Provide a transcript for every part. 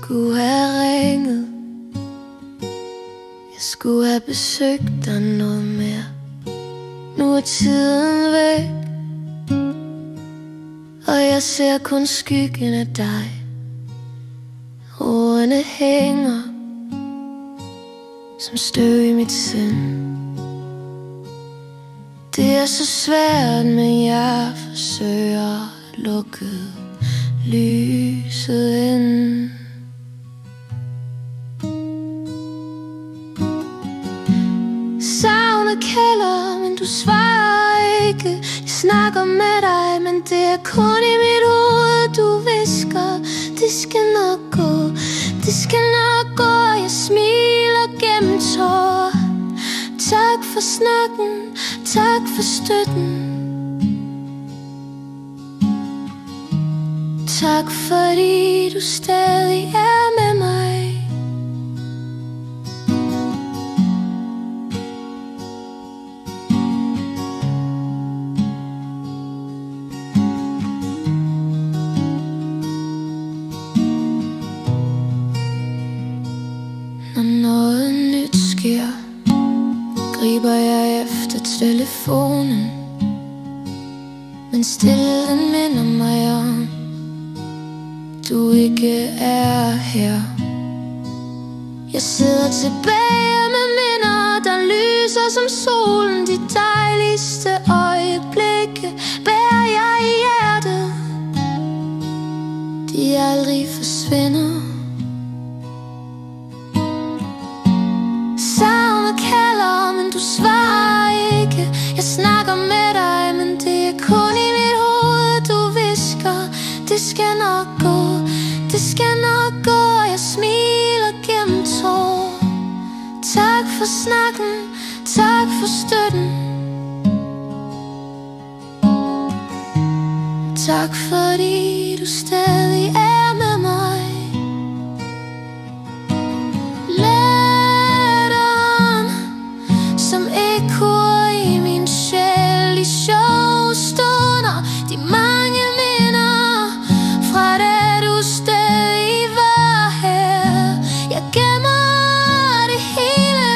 skulle have ringet, jeg skulle have besøgt dig noget mere. Nu er tiden væk, og jeg ser kun skyggen af dig. Ordene hænger som støv i mit sind. Det er så svært, men jeg forsøger at lukke lyset ind. Savnet kalder, men du svarer ikke. Jeg snakker med dig, men det er kun i mit hoved. Du hvisker, det skal nok gå, det skal nok gå. Jeg smiler gennem tårer. Tak for snakken, tak for støtten. Tak fordi du stadig er med mig. Når noget nyt sker, griber jeg efter telefonen, men stillen minder mig om du ikke er her. Jeg sidder tilbage med minder, der lyser som solen. De dejligste øjeblikke bærer jeg i hjertet. De aldrig forsvinder. Savnet kalder, men du svarer ikke. Jeg snakker med dig, men det er kun i mit hoved. Du hvisker, det skal nok gå, det skal nok gå. Jeg smiler gennem tårer. Tak for snakken, tak for støtten. Tak fordi du stadig er med mig. Letteren som ekkoer i min sjæl. De sjove stunder, de mange minder fra da du stadig var her. Jeg gemmer det hele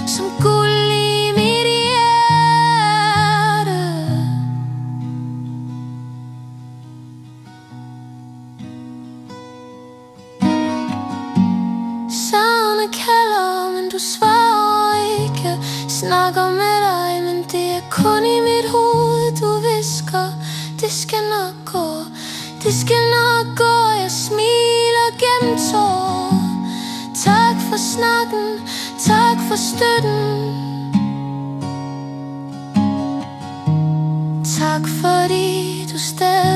som guld i mit hjerte. Savnet kalder, men du svarer ikke. Snakker med dig, men det er kun i mit hoved. Du hvisker, det skal nok gå, det skal nok gå. Jeg smiler gennem tårer. Tak for snakken, tak for støtten. Tak fordi du stadig